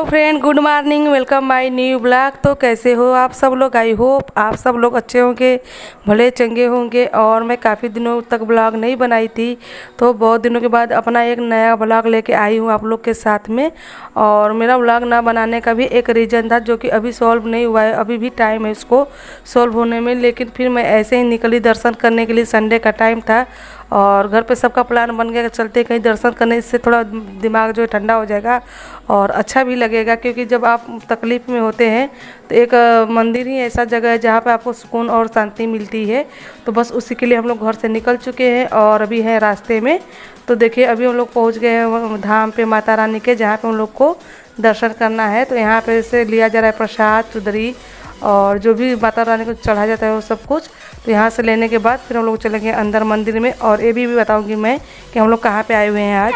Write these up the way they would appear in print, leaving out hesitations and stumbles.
Friend, good morning. Welcome my new blog. तो कैसे हो आप सब लोग? आई होप आप सब लोग अच्छे होंगे, भले चंगे होंगे। और मैं काफ़ी दिनों तक ब्लॉग नहीं बनाई थी, तो बहुत दिनों के बाद अपना एक नया ब्लॉग लेके आई हूँ आप लोग के साथ में। और मेरा ब्लॉग ना बनाने का भी एक रीज़न था, जो कि अभी सॉल्व नहीं हुआ है। अभी भी टाइम है इसको सॉल्व होने में, लेकिन फिर मैं ऐसे ही निकली दर्शन करने के लिए। संडे का टाइम था और घर पे सबका प्लान बन गया कि चलते कहीं दर्शन करने, इससे थोड़ा दिमाग जो है ठंडा हो जाएगा और अच्छा भी लगेगा। क्योंकि जब आप तकलीफ़ में होते हैं तो एक मंदिर ही ऐसा जगह है जहाँ पे आपको सुकून और शांति मिलती है। तो बस उसी के लिए हम लोग घर से निकल चुके हैं और अभी हैं रास्ते में। तो देखिए, अभी हम लोग पहुँच गए हैं धाम पे, माता रानी के, जहाँ पे हम लोग को दर्शन करना है। तो यहाँ पे से लिया जा रहा है प्रसाद, चुदरी और जो भी माता रानी को चढ़ाया जाता है वो सब कुछ। तो यहाँ से लेने के बाद फिर हम लोग चलेंगे अंदर मंदिर में। और ये भी बताऊंगी मैं कि हम लोग कहाँ पे आए हुए हैं आज।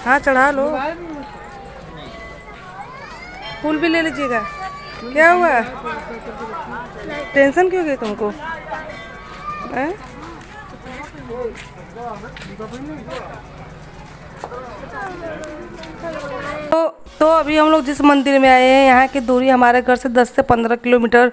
हाँ, चढ़ा लो, फूल भी ले लीजिएगा। क्या हुआ, टेंशन क्यों गई तुमको? तो अभी हम लोग जिस मंदिर में आए हैं, यहाँ की दूरी हमारे घर से 10 से 15 किलोमीटर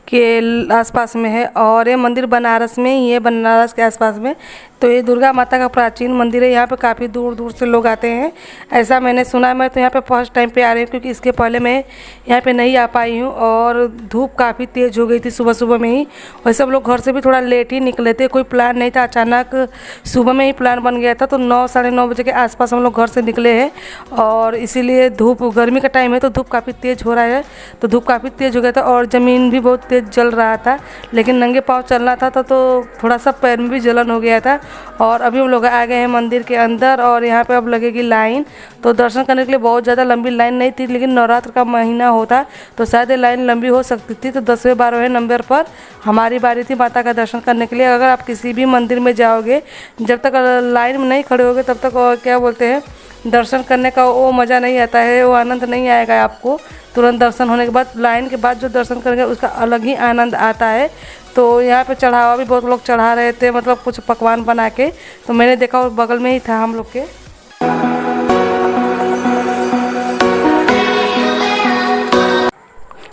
के आसपास में है। और ये मंदिर बनारस में ही है, बनारस के आसपास में। तो ये दुर्गा माता का प्राचीन मंदिर है। यहाँ पे काफ़ी दूर दूर से लोग आते हैं, ऐसा मैंने सुना। मैं तो यहाँ पे फर्स्ट टाइम पे आ रही हूँ, क्योंकि इसके पहले मैं यहाँ पे नहीं आ पाई हूँ। और धूप काफ़ी तेज़ हो गई थी सुबह सुबह में ही। वैसे हम लोग घर से भी थोड़ा लेट ही निकले थे, कोई प्लान नहीं था, अचानक सुबह में ही प्लान बन गया था। तो 9 साढ़े 9 बजे के आसपास हम लोग घर से निकले हैं। और इसीलिए धूप, गर्मी का टाइम है तो धूप काफ़ी तेज़ हो रहा है। तो धूप काफ़ी तेज़ हो गया था और ज़मीन भी बहुत तेज़ जल रहा था, लेकिन नंगे पाँव चलना था तो थोड़ा सा पैर में भी जलन हो गया था। और अभी हम लोग आ गए हैं मंदिर के अंदर और यहाँ पे अब लगेगी लाइन। तो दर्शन करने के लिए बहुत ज़्यादा लंबी लाइन नहीं थी, लेकिन नवरात्र का महीना होता तो शायद लाइन लंबी हो सकती थी। तो 10वें 12वें नंबर पर हमारी बारी थी माता का दर्शन करने के लिए। अगर आप किसी भी मंदिर में जाओगे, जब तक लाइन में नहीं खड़े होगे तब तक क्या बोलते हैं, दर्शन करने का वो मज़ा नहीं आता है, वो आनंद नहीं आएगा आपको। तुरंत दर्शन होने के बाद, लाइन के बाद जो दर्शन करेंगे उसका अलग ही आनंद आता है। तो यहाँ पे चढ़ावा भी बहुत लोग चढ़ा रहे थे, मतलब कुछ पकवान बना के। तो मैंने देखा और बगल में ही था हम लोग के।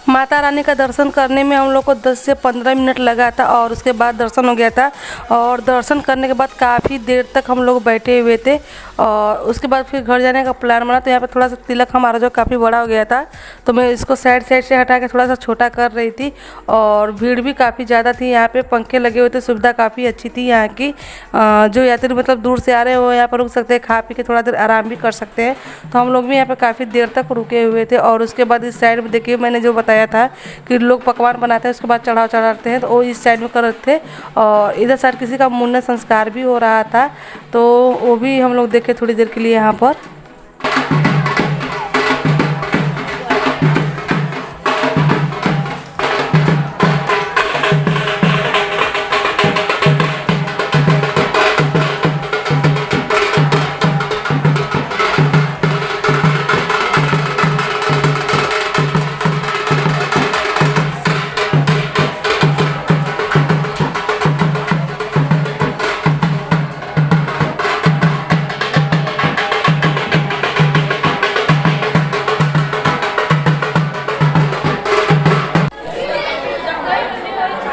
माता रानी का दर्शन करने में हम लोग को 10 से 15 मिनट लगा था और उसके बाद दर्शन हो गया था। और दर्शन करने के बाद काफ़ी देर तक हम लोग बैठे हुए थे और उसके बाद फिर घर जाने का प्लान बना। तो यहाँ पे थोड़ा सा तिलक हमारा जो काफ़ी बड़ा हो गया था, तो मैं इसको साइड से हटा के थोड़ा सा छोटा कर रही थी। और भीड़ भी काफ़ी ज़्यादा थी, यहाँ पे पंखे लगे हुए थे, सुविधा काफ़ी अच्छी थी यहाँ की। जो यात्री मतलब दूर से आ रहे हैं वो यहाँ पर रुक सकते हैं, खा पी के थोड़ा देर आराम भी कर सकते हैं। तो हम लोग भी यहाँ पर काफ़ी देर तक रुके हुए थे। और उसके बाद इस साइड में देखिए, मैंने जो बताया था कि लोग पकवान बनाते हैं उसके बाद चढ़ाते हैं, तो वो इस साइड में कर रहे थे। और इधर साइड किसी का मुन्नत संस्कार भी हो रहा था, तो वो भी हम लोग देखे थोड़ी देर के लिए यहाँ पर।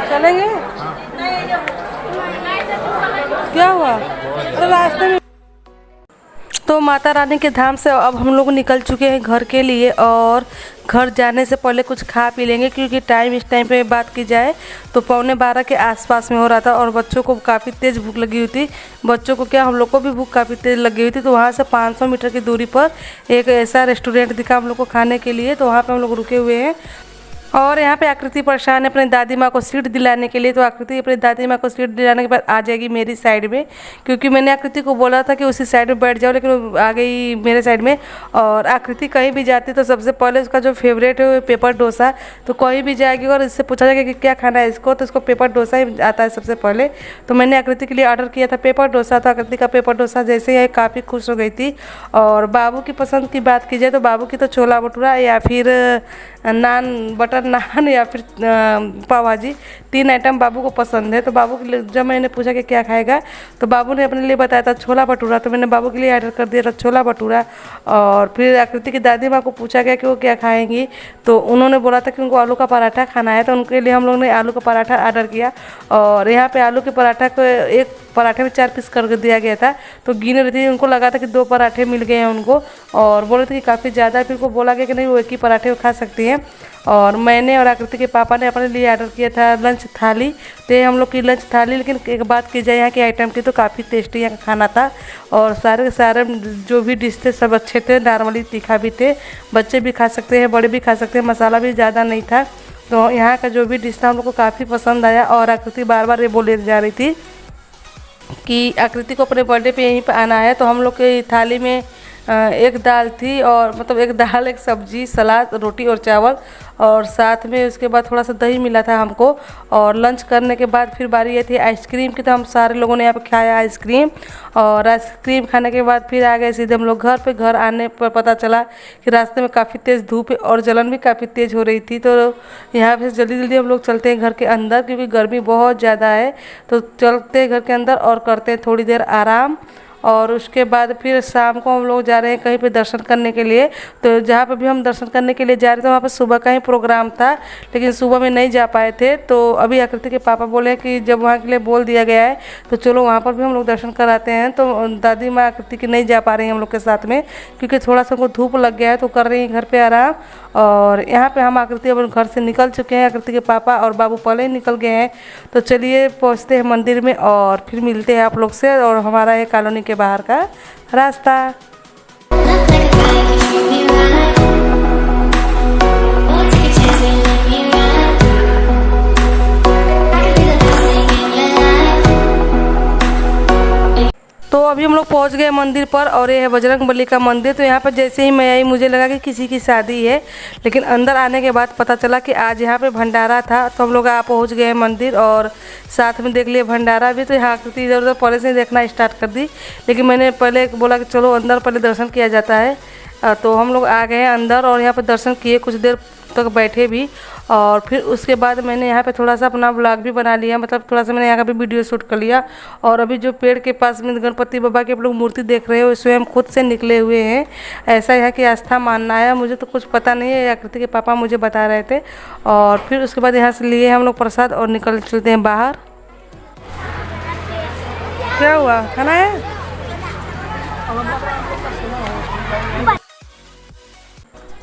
चलेंगे? क्या हुआ? अरे रास्ते में। तो माता रानी के धाम से अब हम लोग निकल चुके हैं घर के लिए। और घर जाने से पहले कुछ खा पी लेंगे, क्योंकि टाइम इस टाइम पे बात की जाए तो 11:15 के आसपास में हो रहा था। और बच्चों को काफ़ी तेज़ भूख लगी हुई थी। बच्चों को क्या, हम लोग को भी भूख काफ़ी तेज़ लगी हुई थी। तो वहाँ से 500 मीटर की दूरी पर एक ऐसा रेस्टोरेंट दिखा हम लोग को खाने के लिए, तो वहाँ पर हम लोग रुके हुए हैं। और यहाँ पे आकृति परेशान है अपनी दादी माँ को सीट दिलाने के लिए। तो आकृति अपनी दादी माँ को सीट दिलाने के बाद आ जाएगी मेरी साइड में, क्योंकि मैंने आकृति को बोला था कि उसी साइड में बैठ जाओ, लेकिन वो आ गई मेरे साइड में। और आकृति कहीं भी जाती तो सबसे पहले उसका जो फेवरेट है वो पेपर डोसा। तो कहीं भी जाएगी और इससे पूछा जाएगा कि क्या खाना है इसको, तो इसको पेपर डोसा ही आता है सबसे पहले। तो मैंने आकृति के लिए ऑर्डर किया था पेपर डोसा। तो आकृति का पेपर डोसा जैसे ही काफ़ी खुश हो गई थी। और बाबू की पसंद की बात की जाए तो बाबू की तो छोला भटूरा या फिर नान, बटर बटर नान या फिर पाव भाजी, 3 आइटम बाबू को पसंद है। तो बाबू के लिए जब मैंने पूछा कि क्या खाएगा तो बाबू ने अपने लिए बताया था छोला भटूरा, तो मैंने बाबू के लिए ऑर्डर कर दिया था छोला भटूरा। और फिर आकृति की दादी माँ को पूछा गया कि वो क्या खाएंगी, तो उन्होंने बोला था कि उनको आलू का पराठा खाना है, तो उनके लिए हम लोग ने आलू का पराठा ऑर्डर किया। और यहाँ पे आलू के पराठा को एक पराठे में 4 पीस कर दिया गया था, तो गिन रही थी, उनको लगा था कि 2 पराठे मिल गए हैं उनको, और बोले थे कि काफ़ी ज़्यादा। फिर को बोला गया कि नहीं, वो एक ही पराठे खा सकती हैं। और मैंने और आकृति के पापा ने अपने लिए ऑर्डर किया था लंच थाली। तो ये हम लोग की लंच थाली, लेकिन एक बात की जाए यहाँ के आइटम की तो काफ़ी टेस्टी यहाँ का खाना था। और सारे के सारे जो भी डिश थे सब अच्छे थे, नॉर्मली तीखा भी थे, बच्चे भी खा सकते हैं, बड़े भी खा सकते हैं, मसाला भी ज़्यादा नहीं था। तो यहाँ का जो भी डिश था हम लोग को काफ़ी पसंद आया। और आकृति बार बार ये बोले जा रही थी कि आकृति को अपने बर्थडे पे यहीं पे आना है। तो हम लोग की थाली में एक दाल थी, और मतलब एक दाल, एक सब्जी, सलाद, रोटी और चावल, और साथ में उसके बाद थोड़ा सा दही मिला था हमको। और लंच करने के बाद फिर बारी ये थी आइसक्रीम की, तो हम सारे लोगों ने यहाँ पे खाया आइसक्रीम। और आइसक्रीम खाने के बाद फिर आ गए सीधे हम लोग घर पे। घर आने पर पता चला कि रास्ते में काफ़ी तेज़ धूप है और जलन भी काफ़ी तेज़ हो रही थी। तो यहाँ पे जल्दी जल्दी हम लोग चलते हैं घर के अंदर, क्योंकि गर्मी बहुत ज़्यादा है। तो चलते हैं घर के अंदर और करते हैं थोड़ी देर आराम। और उसके बाद फिर शाम को हम लोग जा रहे हैं कहीं पे दर्शन करने के लिए। तो जहाँ पे भी हम दर्शन करने के लिए जा रहे थे वहाँ पे सुबह का ही प्रोग्राम था, लेकिन सुबह में नहीं जा पाए थे। तो अभी आकृति के पापा बोले कि जब वहाँ के लिए बोल दिया गया है तो चलो वहाँ पर भी हम लोग दर्शन कराते हैं। तो दादी माँ आकृति की नहीं जा पा रही हैं हम लोग के साथ में, क्योंकि थोड़ा सा उनको धूप लग गया है, तो कर रही हैं घर पर आराम। और यहाँ पर हम आकृति अपन घर से निकल चुके हैं, आकृति के पापा और बाबू पहले ही निकल गए हैं। तो चलिए पहुँचते हैं मंदिर में और फिर मिलते हैं आप लोग से। और हमारा है कॉलोनी के बाहर का रास्ता। तो अभी हम लोग पहुंच गए मंदिर पर, और ये है बजरंगबली का मंदिर। तो यहाँ पर जैसे ही मैं आई मुझे लगा कि किसी की शादी है, लेकिन अंदर आने के बाद पता चला कि आज यहाँ पे भंडारा था। तो हम लोग पहुँच गए मंदिर और साथ में देख लिए भंडारा भी। तो यहाँ आकृति इधर उधर पहले से देखना स्टार्ट कर दी, लेकिन मैंने पहले बोला कि चलो अंदर पहले दर्शन किया जाता है। तो हम लोग आ गए अंदर और यहाँ पर दर्शन किए, कुछ देर तक बैठे भी। और फिर उसके बाद मैंने यहाँ पे थोड़ा सा अपना ब्लॉग भी बना लिया, मतलब थोड़ा सा मैंने यहाँ का भी वीडियो शूट कर लिया। और अभी जो पेड़ के पास में गणपति बाबा की आप लोग मूर्ति देख रहे हो, स्वयं खुद से निकले हुए हैं, ऐसा यहाँ की आस्था मानना है। मुझे तो कुछ पता नहीं है, आकृति के पापा मुझे बता रहे थे। और फिर उसके बाद यहाँ से लिए हम लोग प्रसाद और निकल चलते हैं बाहर। क्या हुआ, खाना है?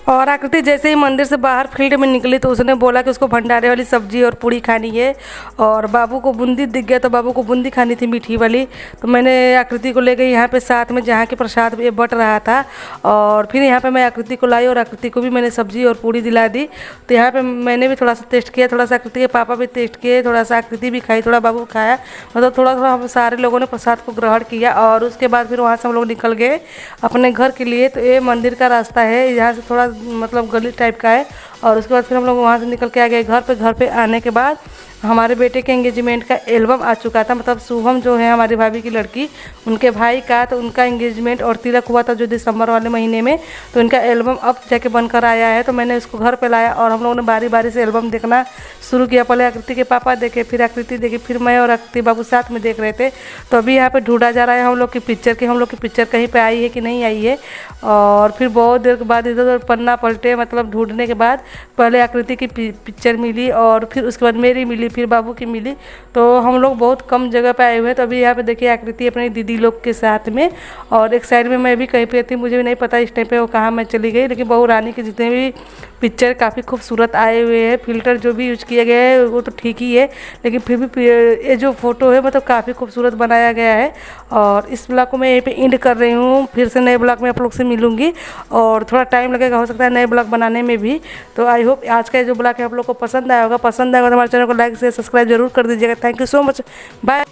और आकृति जैसे ही मंदिर से बाहर फील्ड में निकली तो उसने बोला कि उसको भंडारे वाली सब्जी और पूड़ी खानी है। और बाबू को बूंदी दिख गया, तो बाबू को बूंदी खानी थी मीठी वाली। तो मैंने आकृति को ले गई यहाँ पे साथ में, जहाँ के प्रसाद ये बट रहा था। और फिर यहाँ पे मैं आकृति को लाई और आकृति को भी मैंने सब्जी और पूड़ी दिला दी। तो यहाँ पे मैंने भी थोड़ा सा टेस्ट किया, थोड़ा सा आकृति के पापा भी टेस्ट किए, थोड़ा सा आकृति भी खाई, थोड़ा बाबू खाया, मतलब थोड़ा थोड़ा हम सारे लोगों ने प्रसाद को ग्रहण किया। और उसके बाद फिर वहाँ से हम लोग निकल गए अपने घर के लिए। तो ये मंदिर का रास्ता है, यहाँ से थोड़ा मतलब गली टाइप का है। और उसके बाद फिर हम लोग वहाँ से निकल के आ गए घर पे। घर पे आने के बाद हमारे बेटे के एंगेजमेंट का एल्बम आ चुका था, मतलब शुभम जो है हमारी भाभी की लड़की, उनके भाई का, तो उनका एंगेजमेंट और तिलक हुआ था जो दिसंबर वाले महीने में। तो उनका एल्बम अब जाके बनकर आया है। तो मैंने उसको घर पे लाया और हम लोगों ने बारी बारी से एल्बम देखना शुरू किया। पहले आकृति के पापा देखे, फिर आकृति देखे, फिर मैं और आकृति बाबू साथ में देख रहे थे। तो अभी यहाँ पे ढूंढा जा रहा है हम लोग की पिक्चर की, हम लोग की पिक्चर कहीं पे आई है कि नहीं आई है। और फिर बहुत देर के बाद इधर उधर पन्ना पलटे, मतलब ढूंढने के बाद पहले आकृति की पिक्चर मिली और फिर उसके बाद मेरी मिली, फिर बाबू की मिली। तो हम लोग बहुत कम जगह पे आए हुए हैं। तो अभी यहाँ पे देखिए आकृति अपनी दीदी लोग के साथ में, और एक साइड में मैं भी कहीं पे थी, मुझे भी नहीं पता इस टाइम पे वो कहाँ मैं चली गई। लेकिन बहू रानी के जितने भी पिक्चर काफ़ी खूबसूरत आए हुए हैं। फिल्टर जो भी यूज किया गया है वो तो ठीक ही है, लेकिन फिर भी ये जो फ़ोटो है मतलब काफ़ी खूबसूरत बनाया गया है। और इस ब्लॉग को मैं यहीं पे एंड कर रही हूँ। फिर से नए ब्लॉग में आप लोग से मिलूंगी और थोड़ा टाइम लगेगा, हो सकता है नए ब्लॉग बनाने में भी। तो आई होप आज का जो ब्लॉग है आप लोग को पसंद आया होगा। पसंद आएगा तो हमारे चैनल को लाइक से सब्सक्राइब जरूर कर दीजिएगा। Thank you so much, bye.